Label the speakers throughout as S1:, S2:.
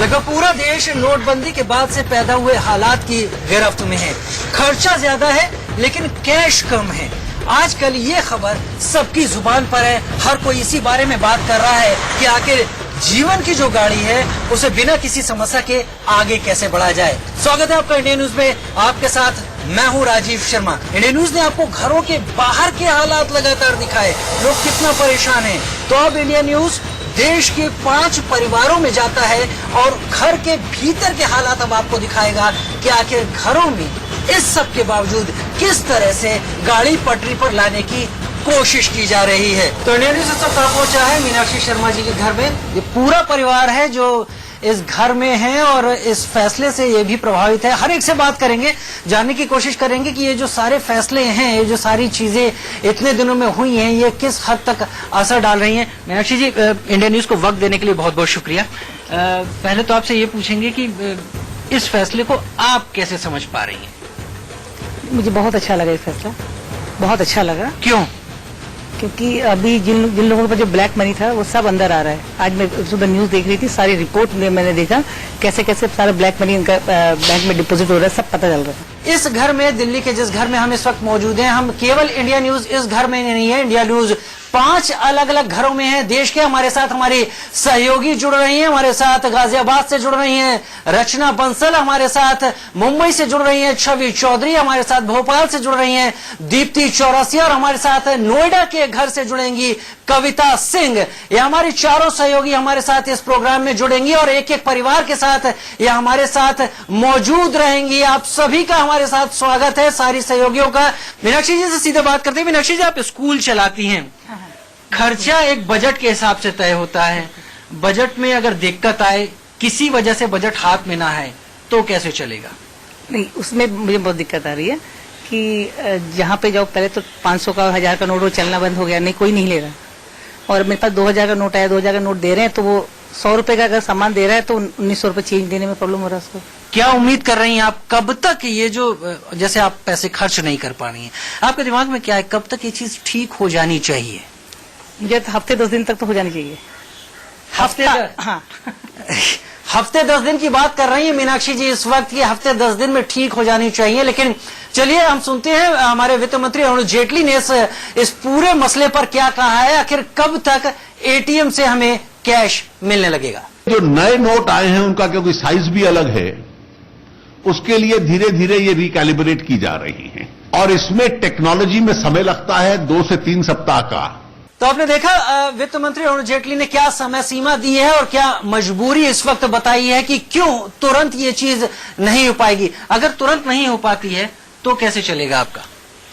S1: लगभग पूरा देश नोटबंदी के बाद से पैदा हुए हालात की गिरफ्त में है। खर्चा ज्यादा है लेकिन कैश कम है। आजकल ये खबर सबकी जुबान पर है। हर कोई इसी बारे में बात कर रहा है कि आखिर जीवन की जो गाड़ी है उसे बिना किसी समस्या के आगे कैसे बढ़ाया जाए। स्वागत है आपका इंडिया न्यूज में। आपके साथ मैं हूं राजीव शर्मा। इंडिया न्यूज ने आपको घरों के बाहर के हालात लगातार दिखाए, लोग कितना परेशान हैं। तो अब इंडिया न्यूज देश के 5 परिवारों में जाता है और घर के भीतर के हालात अब आपको दिखाएगा कि आखिर घरों में इस सब के बावजूद किस तरह से गाड़ी पटरी पर लाने की कोशिश की जा रही है। तो इंडिया न्यूज इस वक्त पहुंचा है मीनाक्षी शर्मा जी के घर में। ये पूरा परिवार है जो इस घर में है और इस फैसले से ये भी प्रभावित है। हर एक से बात करेंगे, जानने की कोशिश करेंगे कि ये जो सारे फैसले हैं, ये जो सारी चीजें इतने दिनों में हुई हैं, ये किस हद तक असर डाल रही हैं। मीनाक्षी जी, इंडिया न्यूज को वक्त देने के लिए बहुत बहुत शुक्रिया। पहले तो आपसे ये पूछेंगे कि इस फैसले को आप कैसे समझ पा रही हैं?
S2: मुझे बहुत अच्छा लगा ये फैसला, बहुत अच्छा लगा।
S1: क्यों?
S2: क्योंकि अभी जिन लोगों पर जो ब्लैक मनी था वो सब अंदर आ रहा है। आज मैं सुबह न्यूज देख रही थी, सारी रिपोर्ट में मैंने देखा कैसे कैसे सारा ब्लैक मनी इनका बैंक में डिपॉजिट हो रहा है, सब पता चल रहा है।
S1: इस घर में, दिल्ली के जिस घर में हम इस वक्त मौजूद हैं, हम केवल इंडिया न्यूज इस घर में नहीं है, इंडिया न्यूज 5 अलग अलग घरों में है देश के। हमारे साथ हमारी सहयोगी जुड़ रही हैं, हमारे साथ गाजियाबाद से जुड़ रही हैं रचना बंसल, हमारे साथ मुंबई से जुड़ रही हैं छवि चौधरी, हमारे साथ भोपाल से जुड़ रही हैं दीप्ति चौरसिया और हमारे साथ नोएडा के घर से जुड़ेंगी कविता सिंह। ये हमारी चारों सहयोगी हमारे साथ इस प्रोग्राम में जुड़ेंगी और एक एक परिवार के साथ ये हमारे साथ मौजूद रहेंगी। आप सभी का हमारे साथ स्वागत है, सारी सहयोगियों का। मीनाक्षी जी से सीधे बात करते हैं। मीनाक्षी जी, आप स्कूल चलाती हैं, खर्चा एक बजट के हिसाब से तय होता है। बजट में अगर दिक्कत आए, किसी वजह से बजट हाथ में ना आए, तो कैसे चलेगा?
S2: नहीं, उसमें मुझे बहुत दिक्कत आ रही है कि जहाँ पे जाओ, पहले तो 500 का 1000 का नोट वो चलना बंद हो गया, नहीं कोई नहीं ले रहा। और मेरे पास 2000 का नोट आया, 2000 का नोट दे रहे हैं तो वो 100 रुपए का अगर सामान दे रहा है तो 1900 रुपए चेंज देने में प्रॉब्लम हो रहा है उसको।
S1: क्या उम्मीद कर रही हैं आप, कब तक ये जो, जैसे आप पैसे खर्च नहीं कर पा रही हैं, आपके दिमाग में क्या है, कब तक ये चीज ठीक हो जानी चाहिए?
S2: मुझे तो हफ्ते 10 दिन तक तो हो जानी चाहिए।
S1: हफ्ते?
S2: हाँ।
S1: हफ्ते 10 दिन की बात कर रही है मीनाक्षी जी इस वक्त, ये हफ्ते 10 दिन में ठीक हो जानी चाहिए। लेकिन चलिए हम सुनते हैं हमारे वित्त मंत्री अरुण जेटली ने इस पूरे मसले पर क्या कहा है। आखिर कब तक एटीएम से हमें कैश मिलने लगेगा?
S3: जो नए नोट आए हैं उनका क्योंकि साइज भी अलग है, उसके लिए धीरे धीरे ये रिकैलिब्रेट की जा रही है और इसमें टेक्नोलॉजी में समय लगता है 2 से 3 सप्ताह का।
S1: तो आपने देखा वित्त मंत्री अरुण जेटली ने क्या समय सीमा दी है और क्या मजबूरी इस वक्त बताई है कि क्यों तुरंत ये चीज नहीं हो पाएगी। अगर तुरंत नहीं हो पाती है तो कैसे चलेगा आपका?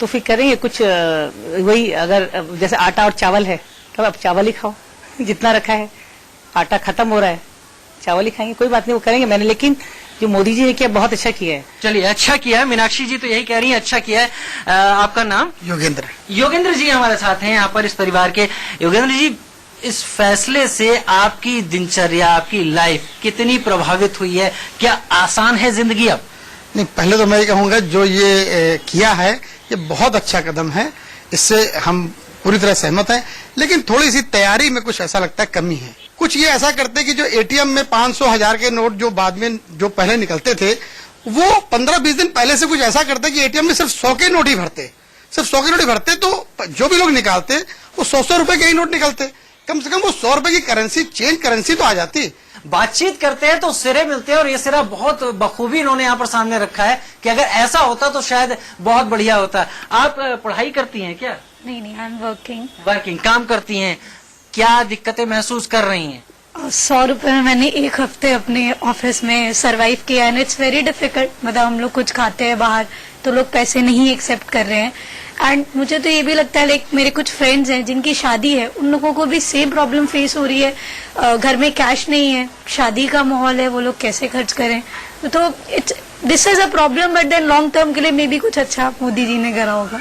S2: तो फिर करेंगे कुछ वही, अगर जैसे आटा और चावल है तो अब चावल ही खाओ, जितना रखा है। आटा खत्म हो रहा है, चावल ही खाएंगे, कोई बात नहीं, वो करेंगे। मैंने लेकिन जो मोदी जी ने किया बहुत अच्छा किया है।
S1: चलिए, अच्छा किया है। मीनाक्षी जी तो यही कह रही हैं अच्छा किया है। आपका नाम?
S4: योगेंद्र।
S1: योगेंद्र जी हमारे साथ हैं यहाँ पर इस परिवार के। योगेंद्र जी, इस फैसले से आपकी दिनचर्या, आपकी लाइफ कितनी प्रभावित हुई है? क्या आसान है जिंदगी अब?
S4: नहीं, पहले तो मैं ये कहूँगा जो ये किया है ये बहुत अच्छा कदम है, इससे हम पूरी तरह सहमत हैं। लेकिन थोड़ी सी तैयारी में कुछ ऐसा लगता है कमी है। कुछ ये ऐसा करते हैं कि जो एटीएम में 500 1000 के नोट जो बाद में जो पहले निकलते थे, वो 15-20 दिन पहले से कुछ ऐसा करते कि एटीएम में सिर्फ 100 के नोट ही भरते, सिर्फ 100 के नोट ही भरते। तो जो भी लोग निकालते वो 100 रुपए के ही नोट निकलते। कम से कम वो 100 रुपए की करेंसी, चेंज करेंसी तो आ जाती।
S1: बातचीत करते हैं तो सिरे मिलते हैं और ये सिरा बहुत बखूबी इन्होंने यहाँ पर सामने रखा है कि अगर ऐसा होता तो शायद बहुत बढ़िया होता। आप पढ़ाई करती हैं क्या?
S5: नहीं, आई एम
S1: वर्किंग, काम करती हैं। क्या दिक्कतें महसूस कर रही हैं?
S5: 100 रुपए में मैंने 1 हफ्ते अपने ऑफिस में सरवाइव किया एंड इट्स वेरी डिफिकल्ट। मतलब हम लोग कुछ खाते हैं बाहर तो लोग पैसे नहीं एक्सेप्ट कर रहे हैं। एंड मुझे तो ये भी लगता है, लाइक मेरे कुछ फ्रेंड्स हैं जिनकी शादी है, उन लोगों को भी सेम प्रॉब्लम फेस हो रही है। घर में कैश नहीं है, शादी का माहौल है, वो लोग कैसे खर्च करें? तो this is a problem, but then long term के लिए मे बी कुछ अच्छा मोदी जी ने करा होगा।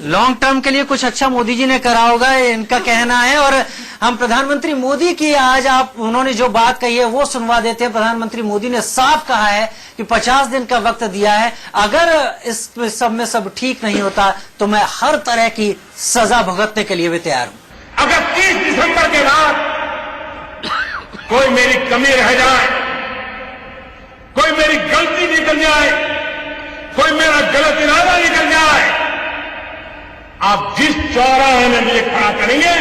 S1: लॉन्ग टर्म के लिए कुछ अच्छा मोदी जी ने करा होगा, इनका कहना है। और हम प्रधानमंत्री मोदी की आज उन्होंने जो बात कही है वो सुनवा देते हैं। प्रधानमंत्री मोदी ने साफ कहा है कि 50 दिन का वक्त दिया है, अगर इस सब में सब ठीक नहीं होता तो मैं हर तरह की सजा भुगतने के लिए भी तैयार हूं।
S6: अगर 30 दिसंबर के बाद कोई मेरी कमी रह जाए कोई मेरी गलती निकल जाए, कोई मेरा गलत इरादा निकल जाए, आप जिस चौराहे में मुझे खड़ा करेंगे,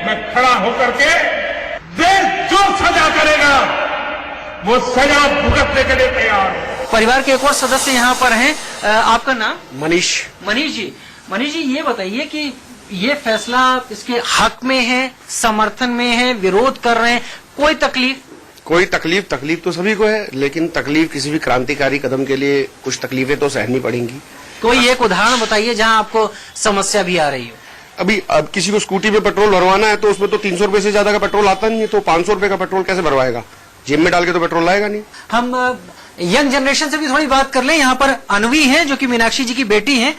S6: मैं खड़ा होकर के देश जो सजा करेगा वो सजा भुगतने के लिए तैयार हूं।
S1: परिवार के एक और सदस्य यहाँ पर हैं। आपका नाम?
S7: मनीष।
S1: मनीष जी ये बताइए कि ये फैसला इसके हक में है, समर्थन में है, विरोध कर रहे हैं, कोई तकलीफ?
S7: कोई तकलीफ तो सभी को है, लेकिन तकलीफ किसी भी क्रांतिकारी कदम के लिए कुछ तकलीफें तो सहनी पड़ेंगी।
S1: कोई एक उदाहरण बताइए जहां आपको समस्या भी आ रही हो।
S7: अब किसी को स्कूटी पे पेट्रोल भरवाना है तो उसमें तो 300 रुपए से ज्यादा का पेट्रोल आता नहीं है, तो 500 रुपए का पेट्रोल कैसे भरवाएगा? जेब में डाल के तो पेट्रोल लाएगा नहीं।
S1: हम यंग जनरेशन से भी थोड़ी बात कर लें। यहाँ पर अनवी हैं जो कि मीनाक्षी जी की बेटी हैं,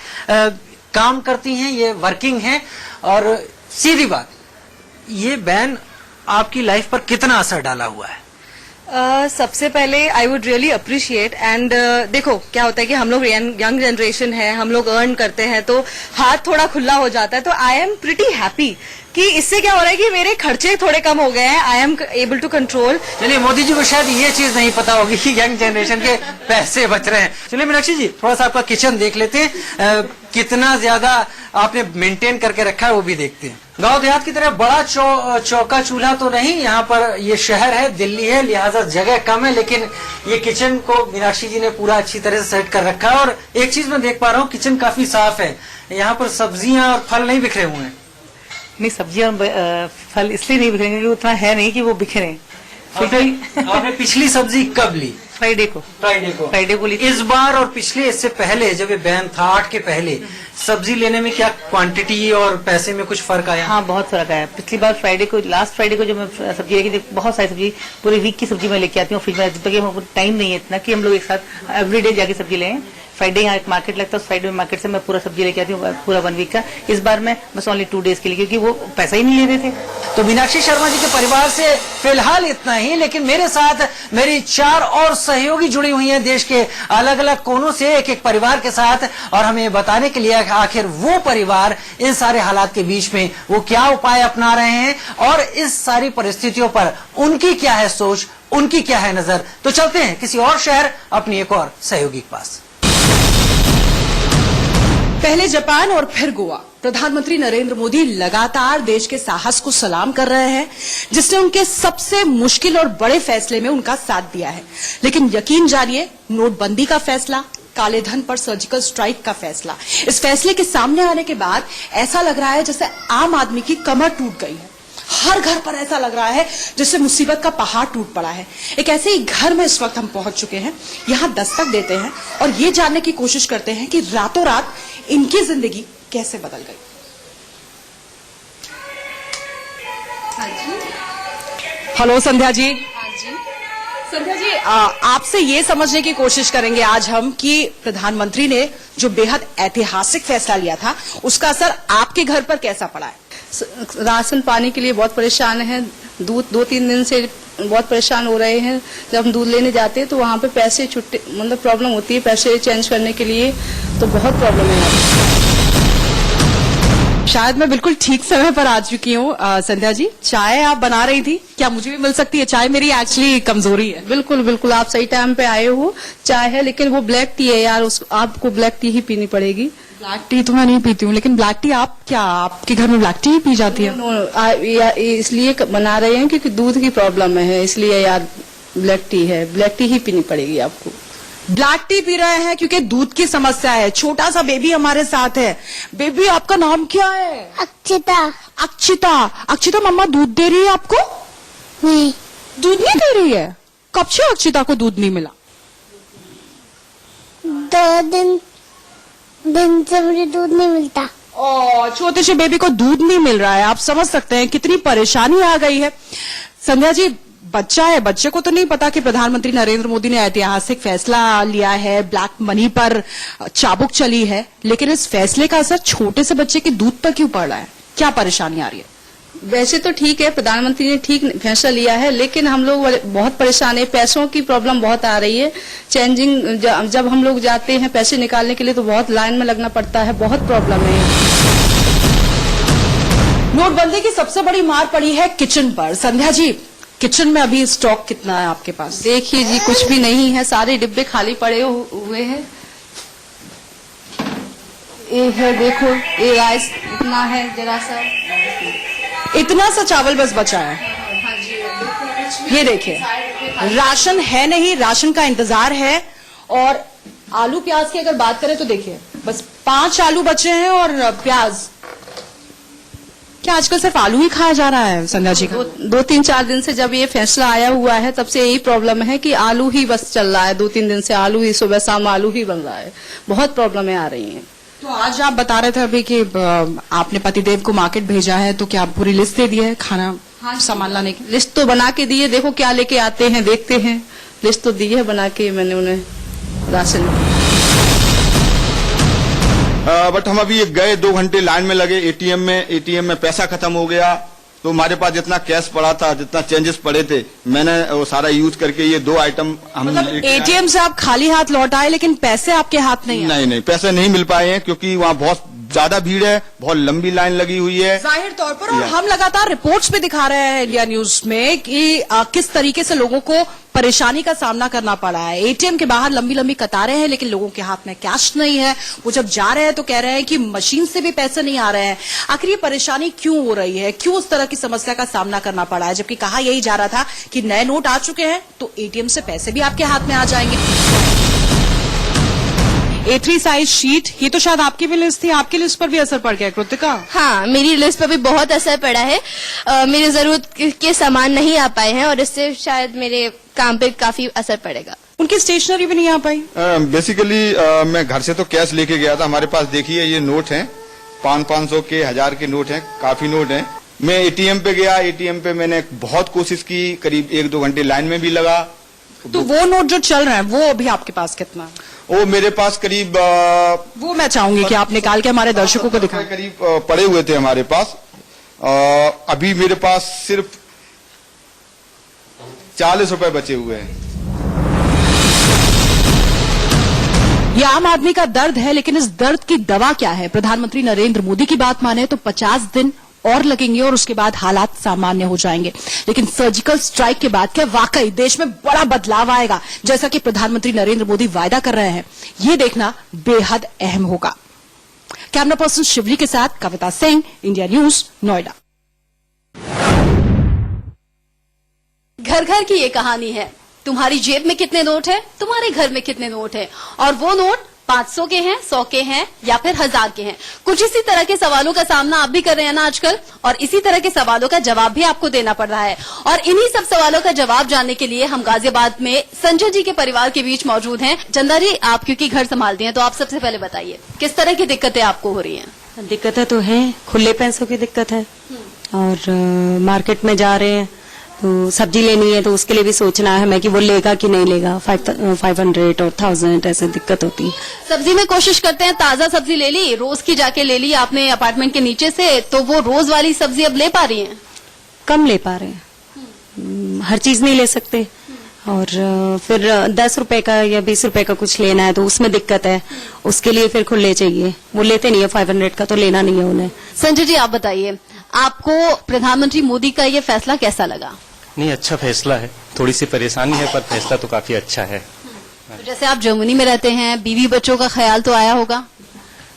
S1: काम करती हैं, ये वर्किंग हैं। और सीधी बात, ये बैन आपकी लाइफ पर कितना असर डाला हुआ है?
S8: सबसे पहले I would really appreciate and देखो क्या होता है कि हम लोग यंग जनरेशन है, हम लोग अर्न करते हैं तो हाथ थोड़ा खुला हो जाता है, तो आई एम प्रिटी हैप्पी कि इससे क्या हो रहा है कि मेरे खर्चे थोड़े कम हो गए हैं। I am able to control.
S1: चलिए, मोदी जी को शायद ये चीज नहीं पता होगी कि यंग जनरेशन के पैसे बच रहे हैं। चलिए मीनाक्षी जी, थोड़ा सा आपका किचन देख लेते हैं, कितना ज्यादा आपने मेंटेन करके रखा है वो भी देखते हैं। गांव देहात की तरह बड़ा चौका चूल्हा तो नहीं, यहाँ पर ये शहर है, दिल्ली है, लिहाजा जगह कम है, लेकिन ये किचन को मीनाक्षी जी ने पूरा अच्छी तरह से सेट कर रखा है। और एक चीज मैं देख पा रहा हूँ, किचन काफी साफ है, यहाँ पर सब्जियां और फल नहीं बिखरे हुए हैं।
S2: नहीं, सब्जियां फल इसलिए नहीं बिखरेंगे क्योंकि उतना है नहीं कि वो बिखरे।
S1: आपने पिछली सब्जी कब ली?
S2: फ्राइडे को ली।
S1: इस बार और पिछले, इससे पहले जब ये बैन था 8 के पहले, सब्जी लेने में क्या क्वांटिटी और पैसे में कुछ फर्क आया?
S2: हाँ, बहुत फर्क आया। पिछली बार लास्ट फ्राइडे को जो मैं सब्जी लेके थी, बहुत सारी सब्जी, पूरे वीक की सब्जी मैं लेके आती हूँ फ्रिज में, जब तक टाइम नहीं है इतना कि हम लोग एक साथ एवरीडे जाके सब्जी लें। फ्राइडे यहाँ एक मार्केट लगता है, फ्राइडे मार्केट से मैं पूरा सब्जी लेके आती हूँ, पूरा 1 वीक का। इस बार मैं बस ओनली 2 डेज के लिए, क्योंकि वो पैसा ही नहीं ले रहे थे।
S1: तो मीनाक्षी शर्मा जी के परिवार से फिलहाल इतना ही, लेकिन मेरे साथ मेरी 4 और सहयोगी जुड़ी हुई हैं देश के अलग अलग कोनों से, एक एक परिवार के साथ, और हमें बताने के लिए आखिर वो परिवार इन सारे हालात के बीच में वो क्या उपाय अपना रहे हैं और इस सारी परिस्थितियों पर उनकी क्या है सोच, उनकी क्या है नजर। तो चलते हैं किसी और शहर, अपनी एक और सहयोगी के पास।
S9: पहले जापान और फिर गोवा। प्रधानमंत्री नरेंद्र मोदी लगातार देश के साहस को सलाम कर रहे हैं, जिसने उनके सबसे मुश्किल और बड़े फैसले में उनका साथ दिया है। लेकिन यकीन जानिए, नोटबंदी का फैसला, काले धन पर सर्जिकल स्ट्राइक का फैसला, इस फैसले के सामने आने के बाद ऐसा लग रहा है जैसे आम आदमी की कमर टूट गई है। हर घर पर ऐसा लग रहा है जैसे मुसीबत का पहाड़ टूट पड़ा है। एक ऐसे ही घर में इस वक्त हम पहुंच चुके हैं। यहाँ दस्तक देते हैं और ये जानने की कोशिश करते हैं कि रातों रात इनकी जिंदगी कैसे बदल गई। हेलो संध्या जी। संध्या जी, आपसे ये समझने की कोशिश करेंगे आज हम कि प्रधानमंत्री ने जो बेहद ऐतिहासिक फैसला लिया था, उसका असर आपके घर पर कैसा पड़ा है?
S10: राशन पाने के लिए बहुत परेशान है। दूध 2-3 दिन से बहुत परेशान हो रहे हैं। जब हम दूध लेने जाते हैं तो वहाँ पे पैसे छुट्टे, मतलब प्रॉब्लम होती है पैसे चेंज करने के लिए, तो बहुत प्रॉब्लम है।
S9: शायद मैं बिल्कुल ठीक समय पर आ चुकी हूँ। संध्या जी, चाय आप बना रही थी, क्या मुझे भी मिल सकती है? चाय मेरी एक्चुअली कमजोरी है।
S10: बिल्कुल बिल्कुल, आप सही टाइम पे आए हो। चाय है, लेकिन वो ब्लैक टी है यार, आपको ब्लैक टी ही पीनी पड़ेगी।
S9: ब्लैक टी तो मैं नहीं पीती हूँ, लेकिन ब्लैक टी आपके घर में ब्लैक टी ही पी जाती है?
S10: इसलिए बना रहे हैं क्योंकि दूध की प्रॉब्लम है, इसलिए यार ब्लैक टी है, ब्लैक टी ही पीनी पड़ेगी आपको।
S9: ब्लैक टी पी रहे हैं क्योंकि दूध की समस्या है। छोटा सा बेबी हमारे साथ है। बेबी, आपका नाम क्या है? अक्षिता, मम्मा दूध दे रही है आपको?
S11: नहीं,
S9: दूध नहीं दे रही है। कब से अक्षिता को दूध नहीं मिला?
S11: 2 दिन से मुझे दूध नहीं मिलता।
S9: और छोटे से बेबी को दूध नहीं मिल रहा है। आप समझ सकते हैं कितनी परेशानी आ गई है। संध्या जी, बच्चा है, बच्चे को तो नहीं पता कि प्रधानमंत्री नरेंद्र मोदी ने ऐतिहासिक फैसला लिया है, ब्लैक मनी पर चाबुक चली है, लेकिन इस फैसले का असर छोटे से बच्चे के दूध पर क्यों पड़ रहा है? क्या परेशानी आ रही है?
S10: वैसे तो ठीक है, प्रधानमंत्री ने ठीक फैसला लिया है, लेकिन हम लोग बहुत परेशान है। पैसों की प्रॉब्लम बहुत आ रही है। चेंजिंग जब हम लोग जाते हैं पैसे निकालने के लिए तो बहुत लाइन में लगना पड़ता है, बहुत प्रॉब्लम है।
S9: नोटबंदी की सबसे बड़ी मार पड़ी है किचन पर। संध्या जी, किचन में अभी स्टॉक कितना है आपके पास?
S10: देखिए जी, कुछ भी नहीं है, सारे डिब्बे खाली पड़े हुए हैं। ये है, देखो, ये राइस इतना है, जरा सा
S9: इतना सा चावल बस बचा है। ये देखिए, राशन है नहीं, राशन का इंतजार है। और आलू प्याज की अगर बात करें तो देखिए, बस 5 आलू बचे हैं और प्याज। क्या आजकल सिर्फ आलू ही खाया जा रहा है संध्या जी का?
S10: 2-3-4 दिन से जब ये फैसला आया हुआ है तब से यही प्रॉब्लम है कि आलू ही बस चल रहा है। 2-3 दिन से आलू ही, सुबह शाम आलू ही बन रहा है। बहुत प्रॉब्लमें आ रही हैं।
S9: तो आज आप बता रहे थे अभी कि आपने पतिदेव को मार्केट भेजा है, तो क्या पूरी लिस्ट दे दी है खाना सामान लाने की?
S10: लिस्ट तो बना के दी है, देखो क्या लेके आते हैं, देखते हैं। लिस्ट तो दी है बना के मैंने उन्हें, राशन।
S12: बट हम अभी गए 2 घंटे लाइन में लगे एटीएम में पैसा खत्म हो गया। तो हमारे पास जितना कैश पड़ा था, जितना चेंजेस पड़े थे, मैंने वो सारा यूज करके ये 2 आइटम हम
S9: मतलब एटीएम से आप खाली हाथ लौट आए, लेकिन पैसे आपके हाथ नहीं आए?
S12: नहीं, पैसे नहीं मिल पाए हैं क्योंकि वहाँ बहुत ज्यादा भीड़ है, बहुत लंबी लाइन लगी हुई है
S9: जाहिर तौर पर। और हम लगातार रिपोर्ट्स भी दिखा रहे हैं इंडिया न्यूज में कि किस तरीके से लोगों को परेशानी का सामना करना पड़ा है। एटीएम के बाहर लंबी लंबी कतारें हैं, लेकिन लोगों के हाथ में कैश नहीं है। वो जब जा रहे हैं तो कह रहे हैं कि मशीन से भी पैसे नहीं आ रहे हैं। आखिर ये परेशानी क्यों हो रही है, क्यों उस तरह की समस्या का सामना करना पड़ा है, जबकि कहा यही जा रहा था कि नए नोट आ चुके हैं तो एटीएम से पैसे भी आपके हाथ में आ जाएंगे। A3 साइज शीट, ये तो शायद आपकी भी लिस्ट थी, आपकी लिस्ट पर भी असर पड़ गया कृतिका?
S11: हाँ, मेरी लिस्ट पर भी बहुत असर पड़ा है। मेरी जरूरत के सामान नहीं आ पाए हैं और इससे शायद मेरे काम पे काफी असर पड़ेगा।
S9: उनकी स्टेशनरी भी नहीं आ पाई?
S12: बेसिकली मैं घर से तो कैश लेके गया था। हमारे पास देखिए ये नोट हैं, 500 के, 1000 के नोट हैं, काफी नोट हैं। मैं एटीएम पे गया, एटीएम पे मैंने बहुत कोशिश की, करीब 1-2 घंटे लाइन में भी लगा।
S9: तो वो नोट जो चल रहा है वो अभी आपके पास कितना है?
S12: वो मेरे पास करीब
S9: वो मैं चाहूंगी कि आप निकाल के हमारे दर्शकों को दिखाएं।
S12: करीब पड़े हुए थे हमारे पास। अभी मेरे पास सिर्फ 40 रुपए बचे हुए हैं।
S9: ये आम आदमी का दर्द है, लेकिन इस दर्द की दवा क्या है? प्रधानमंत्री नरेंद्र मोदी की बात माने तो 50 दिन और लगेंगे और उसके बाद हालात सामान्य हो जाएंगे। लेकिन सर्जिकल स्ट्राइक के बाद क्या वाकई देश में बड़ा बदलाव आएगा, जैसा कि प्रधानमंत्री नरेंद्र मोदी वायदा कर रहे हैं? ये देखना बेहद अहम होगा। कैमरा पर्सन शिवली के साथ कविता सिंह, इंडिया न्यूज, नोएडा।
S13: घर घर की ये कहानी है। तुम्हारी जेब में कितने नोट है, तुम्हारे घर में कितने नोट है, और वो नोट 500 के हैं, 100 के हैं या फिर 1000 के हैं। कुछ इसी तरह के सवालों का सामना आप भी कर रहे हैं ना आजकल, और इसी तरह के सवालों का जवाब भी आपको देना पड़ रहा है। और इन्हीं सब सवालों का जवाब जानने के लिए हम गाजियाबाद में संजय जी के परिवार के बीच मौजूद हैं। चंदा जी, आप क्योंकि घर संभालती हैं तो आप सबसे पहले बताइए किस तरह की दिक्कतें आपको हो रही हैं?
S14: दिक्कतें तो हैं, खुले पैसों की दिक्कत है, और मार्केट में जा रहे हैं तो सब्जी लेनी है तो उसके लिए भी सोचना है हमें कि वो लेगा कि नहीं लेगा। 500 और 1000 ऐसे दिक्कत होती है।
S13: सब्जी में कोशिश करते हैं, ताजा सब्जी ले ली, रोज की जाके ले ली आपने अपार्टमेंट के नीचे से, तो वो रोज वाली सब्जी अब ले पा रही हैं?
S14: कम ले पा रहे हैं, हर चीज नहीं ले सकते। और फिर 10 रुपए का या 20 रुपए का कुछ लेना है तो उसमें दिक्कत है, उसके लिए फिर खुले चाहिए, वो लेते नहीं है। 500 का तो लेना नहीं है उन्हें।
S13: संजय जी, आप बताइए, आपको प्रधानमंत्री मोदी का ये फैसला कैसा लगा?
S15: नहीं, अच्छा फैसला है, थोड़ी सी परेशानी है पर फैसला तो काफी अच्छा है।
S13: तो जैसे आप जर्मनी में रहते हैं, बीवी बच्चों का ख्याल तो आया होगा?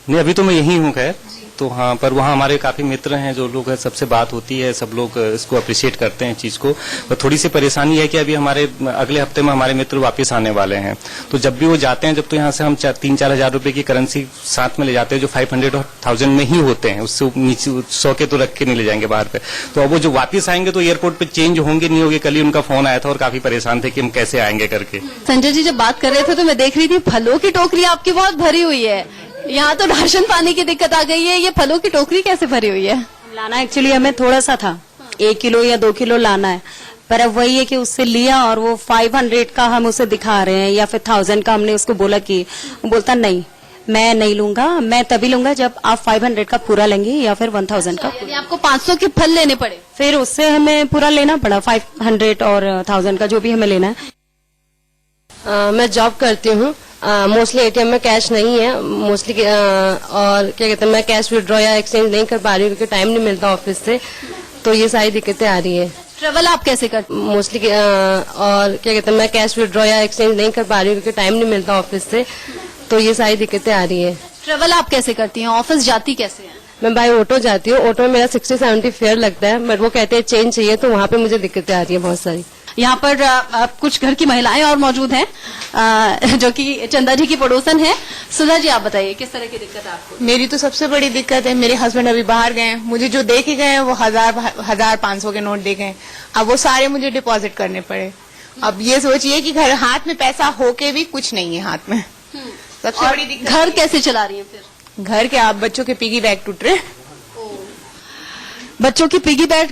S15: नहीं, अभी तो मैं यही हूँ खैर, तो हाँ, पर वहाँ हमारे काफी मित्र हैं जो लोग सबसे बात होती है, सब लोग इसको अप्रिशिएट करते हैं चीज को। पर थोड़ी सी परेशानी है कि अभी हमारे अगले हफ्ते में हमारे मित्र वापस आने वाले हैं, तो जब भी वो जाते हैं, जब तो यहाँ से हम 3-4 हजार रुपए की करेंसी साथ में ले जाते हैं जो 500 और 1000 में ही होते हैं, उससे नीचे 100 के तो रख के नहीं ले जाएंगे बाहर पे। तो अब वो जो वापस आएंगे तो एयरपोर्ट पे चेंज होंगे नहीं होंगे। कल ही उनका फोन आया था और काफी परेशान थे कि हम कैसे आएंगे करके।
S13: संजय जी, जब बात कर रहे थे तो मैं देख रही थी फलों की टोकरी आपकी बहुत भरी हुई है। यहाँ तो राशन पानी की दिक्कत आ गई है, ये फलों की टोकरी कैसे भरी हुई है?
S14: लाना एक्चुअली हमें थोड़ा सा था, 1 किलो या 2 किलो लाना है, पर अब वही है कि उससे लिया और वो 500 का हम उसे दिखा रहे हैं या फिर 1000 का हमने उसको बोला कि वो बोलता नहीं, मैं नहीं लूंगा, मैं तभी लूंगा जब आप 500 का पूरा लेंगे या फिर 1000 का।
S13: यानी आपको 500 के फल लेने पड़े?
S14: फिर उससे हमें पूरा लेना पड़ा, 500 और 1000 का जो भी हमें लेना है।
S16: मैं जॉब करती हूँ, मोस्टली एटीएम में कैश नहीं है मोस्टली, और क्या कहते हैं, मैं कैश विड्रॉ या एक्सचेंज नहीं कर पा रही हूँ क्योंकि टाइम नहीं मिलता ऑफिस से, तो ये सारी दिक्कतें आ रही है।
S13: ट्रेवल आप कैसे करते हैं?
S16: मोस्टली और क्या कहते हैं, मैं कैश विड्रॉ या एक्सचेंज नहीं कर पा रही हूँ क्योंकि टाइम नहीं मिलता ऑफिस से, तो ये सारी दिक्कतें आ रही है।
S13: ट्रेवल आप कैसे करती हैं? ऑफिस जाती कैसे हैं?
S16: मैं बाय ऑटो जाती हूँ, ऑटो में मेरा 60-70 फेयर लगता है, बट वो कहते हैं चेंज चाहिए, तो वहाँ पे मुझे दिक्कतें आ रही है बहुत सारी।
S13: यहाँ पर कुछ घर की महिलाएं और मौजूद हैं जो कि चंदा जी की पड़ोसन है। सुधा जी, आप बताइए किस तरह की दिक्कत है आपको?
S17: मेरी तो सबसे बड़ी दिक्कत है, मेरे हस्बैंड अभी बाहर गए हैं, मुझे जो दे के गए हैं वो 1000-500 के नोट दे गए, अब वो सारे मुझे डिपॉजिट करने पड़े। अब ये सोचिए कि घर हाथ में पैसा होके भी कुछ नहीं है हाथ में। सबसे बड़ी दिक्कत
S13: घर कैसे चला रही है फिर?
S17: घर के, आप बच्चों के पिगी बैग टूट रहे।
S13: बच्चों की पिगी बैंक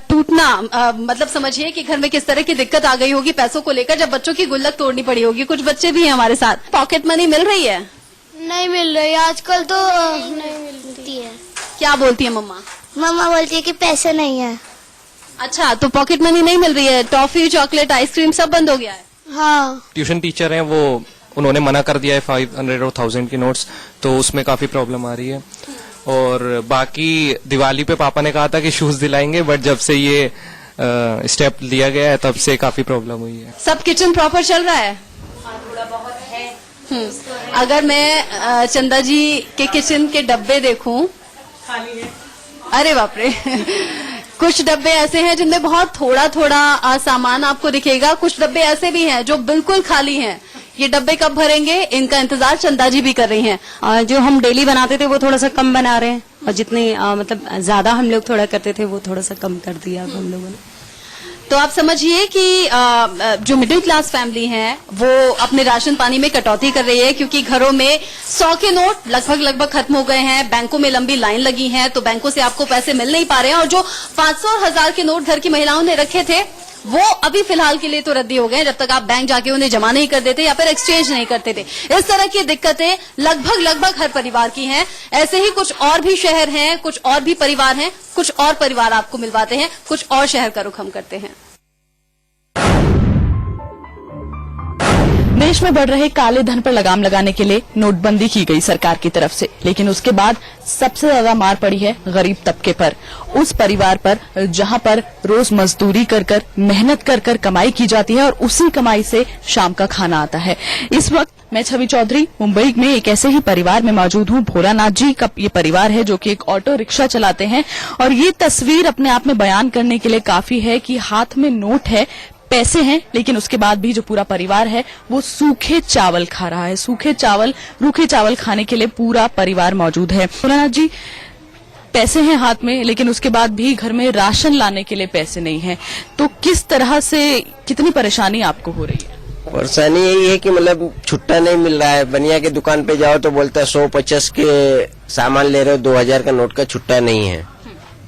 S13: टूटना मतलब समझिए कि घर में किस तरह की दिक्कत आ गई होगी पैसों को लेकर, जब बच्चों की गुल्लक तोड़नी पड़ी होगी। कुछ बच्चे भी हैं हमारे साथ। पॉकेट मनी मिल रही है?
S18: नहीं मिल रही आजकल तो नहीं मिलती है।
S13: क्या बोलती है मम्मा?
S18: मम्मा बोलती है कि पैसे नहीं है।
S13: अच्छा, तो पॉकेट मनी नहीं मिल रही है, टॉफी चॉकलेट आइसक्रीम सब बंद हो गया है?
S18: हाँ।
S19: ट्यूशन टीचर हैं वो, उन्होंने मना कर दिया है 500 और 1000 की नोट्स, तो उसमें काफी प्रॉब्लम आ रही है। और बाकी दिवाली पे पापा ने कहा था कि शूज दिलाएंगे, बट जब से ये स्टेप लिया गया है तब से काफी प्रॉब्लम हुई है।
S13: सब किचन प्रॉपर चल रहा है? थोड़ा बहुत है। अगर मैं चंदा जी के किचन के डब्बे देखूं, खाली है। अरे बाप रे कुछ डब्बे ऐसे हैं जिनमें बहुत थोड़ा थोड़ा सामान आपको दिखेगा, कुछ डब्बे ऐसे भी हैं जो बिल्कुल खाली हैं। ये डब्बे कब भरेंगे, इनका इंतजार चंदा जी भी कर रही हैं।
S14: जो हम डेली बनाते थे वो थोड़ा सा कम बना रहे हैं, और जितनी मतलब ज्यादा हम लोग थोड़ा करते थे वो थोड़ा सा कम कर दिया अब हम लोगों ने।
S13: तो आप समझिए कि जो मिडिल क्लास फैमिली है वो अपने राशन पानी में कटौती कर रही है, क्योंकि घरों में 100 के नोट लगभग खत्म हो गए हैं, बैंकों में लंबी लाइन लगी है, तो बैंकों से आपको पैसे मिल नहीं पा रहे हैं। और जो 500 और 1000 के नोट घर की महिलाओं ने रखे थे वो अभी फिलहाल के लिए तो रद्दी हो गए, जब तक आप बैंक जाके उन्हें जमा नहीं कर देते या फिर एक्सचेंज नहीं करते थे। इस तरह की दिक्कतें लगभग हर परिवार की हैं। ऐसे ही कुछ और भी शहर हैं, कुछ और भी परिवार हैं, कुछ और परिवार आपको मिलवाते हैं, कुछ और शहर का रुख हम करते हैं।
S9: देश में बढ़ रहे काले धन पर लगाम लगाने के लिए नोटबंदी की गई सरकार की तरफ से, लेकिन उसके बाद सबसे ज्यादा मार पड़ी है गरीब तबके पर, उस परिवार पर जहां पर रोज मजदूरी कर मेहनत कर कमाई की जाती है और उसी कमाई से शाम का खाना आता है। इस वक्त मैं छवि चौधरी मुंबई में एक ऐसे ही परिवार में मौजूद हूं। भोलानाथ जी का ये परिवार है जो कि एक ऑटो रिक्शा चलाते हैं, और ये तस्वीर अपने आप में बयान करने के लिए काफी है कि हाथ में नोट है, पैसे हैं, लेकिन उसके बाद भी जो पूरा परिवार है वो सूखे चावल खा रहा है। सूखे चावल, रूखे चावल खाने के लिए पूरा परिवार मौजूद है। भोलानाथ जी, पैसे हैं हाथ में, लेकिन उसके बाद भी घर में राशन लाने के लिए पैसे नहीं है, तो किस तरह से, कितनी परेशानी आपको हो रही है?
S20: परेशानी यही है कि मतलब छुट्टा नहीं मिल रहा है। बनिया की दुकान पे जाओ तो बोलता है 150 के सामान ले रहे हो, 2000 का नोट का छुट्टा नहीं है।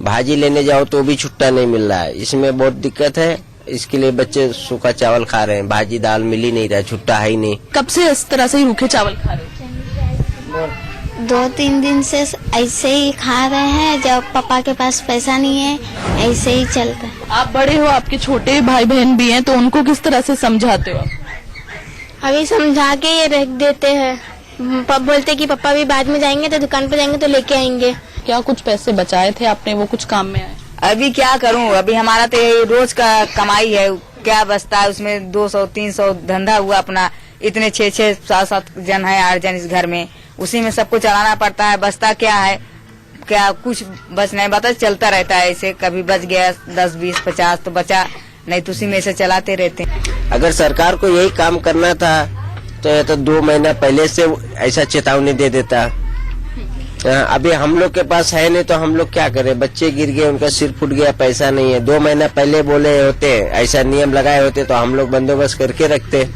S20: भाजी लेने जाओ तो भी छुट्टा नहीं मिल रहा है। इसमें बहुत दिक्कत है, इसके लिए बच्चे सूखा चावल खा रहे हैं, भाजी दाल मिल ही नहीं रहा, छुट्टा है ही नहीं।
S9: कब से इस तरह से रूखे चावल खा रहे हैं?
S18: 2-3 दिन से ऐसे ही खा रहे हैं, जब पापा के पास पैसा नहीं है ऐसे ही चलता है।
S9: आप बड़े हो, आपके छोटे भाई बहन भी हैं, तो उनको किस तरह से समझाते हो?
S18: अभी समझा के ये रख देते हैं, बोलते कि पापा भी बाद में जाएंगे तो दुकान पे जाएंगे तो लेके आएंगे।
S9: क्या कुछ पैसे बचाए थे आपने, वो कुछ काम में आए?
S21: अभी क्या करूं, अभी हमारा तो रोज का कमाई है, क्या बचता है उसमें 200-300 धंधा हुआ अपना, इतने 6-6, 7-7 जन है, 8 जन इस घर में, उसी में सबको चलाना पड़ता है। बचता क्या है, क्या कुछ बच नहीं, बता चलता रहता है ऐसे, कभी बच गया 10, 20, 50 तो बचा, नहीं तो उसी में से चलाते रहते हैं।
S20: अगर सरकार को यही काम करना था तो ये तो 2 महीना पहले से ऐसा चेतावनी दे देता। अभी हम लोग के पास है नहीं तो हम लोग क्या करें, बच्चे गिर गए, उनका सिर फूट गया, पैसा नहीं है। 2 महीना पहले बोले होते, ऐसा नियम लगाए होते तो हम लोग बंदोबस्त करके रखते।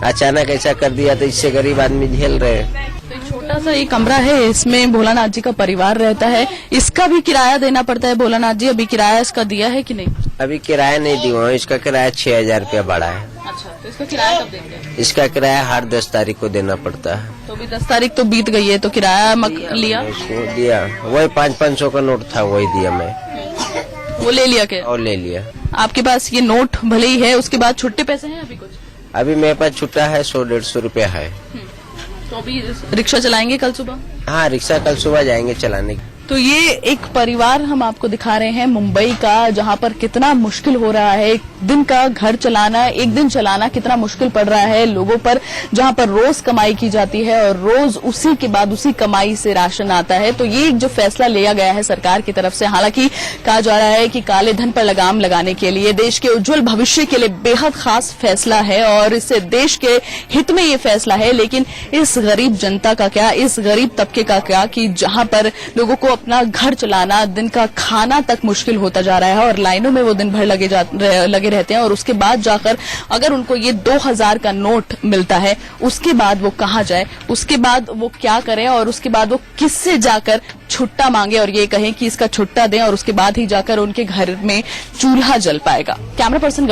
S20: अचानक ऐसा कर दिया तो इससे गरीब आदमी झेल रहे हैं।
S9: छोटा सा ये कमरा है, इसमें भोलानाथ जी का परिवार रहता है, इसका भी किराया देना पड़ता है। भोलानाथ जी, अभी किराया इसका दिया है कि नहीं?
S20: अभी किराया नहीं दिया, इसका किराया 6000 रुपया बढ़ा है।
S9: अच्छा, तो इसका किराया कब देंगे?
S20: इसका किराया हर 10 तारीख को देना पड़ता है।
S9: तो अभी 10 तारीख तो बीत गई है, तो किराया लिया?
S20: दिया, वही 500-500 का नोट था, वही दिया मैं।
S9: वो ले लिया क्या?
S20: और ले लिया।
S9: आपके पास ये नोट भले ही है, उसके बाद छुट्टे पैसे हैं अभी कुछ?
S20: अभी मेरे पास छुट्टा है 100-150 रुपया है।
S9: तो अभी रिक्शा चलाएंगे कल सुबह?
S20: हाँ, रिक्शा कल सुबह जाएंगे चलाने।
S9: तो ये एक परिवार हम आपको दिखा रहे हैं मुंबई का, जहां पर कितना मुश्किल हो रहा है एक दिन का घर चलाना, एक दिन चलाना कितना मुश्किल पड़ रहा है लोगों पर, जहां पर रोज कमाई की जाती है और रोज उसी के बाद उसी कमाई से राशन आता है। तो ये एक जो फैसला लिया गया है सरकार की तरफ से, हालांकि कहा जा रहा है कि काले धन पर लगाम लगाने के लिए, देश के उज्जवल भविष्य के लिए बेहद खास फैसला है और इससे देश के हित में ये फैसला है। लेकिन इस गरीब जनता का क्या, इस गरीब तबके का क्या कि जहां पर लोगों को अपना घर चलाना, दिन का खाना तक मुश्किल होता जा रहा है और लाइनों में वो दिन भर लगे रहते हैं और उसके बाद जाकर अगर उनको ये 2000 का नोट मिलता है, उसके बाद वो कहाँ जाए, उसके बाद वो क्या करें और उसके बाद वो किससे जाकर छुट्टा मांगे और ये कहें कि इसका छुट्टा दें और उसके बाद ही जाकर उनके घर में चूल्हा जल पाएगा। Camera person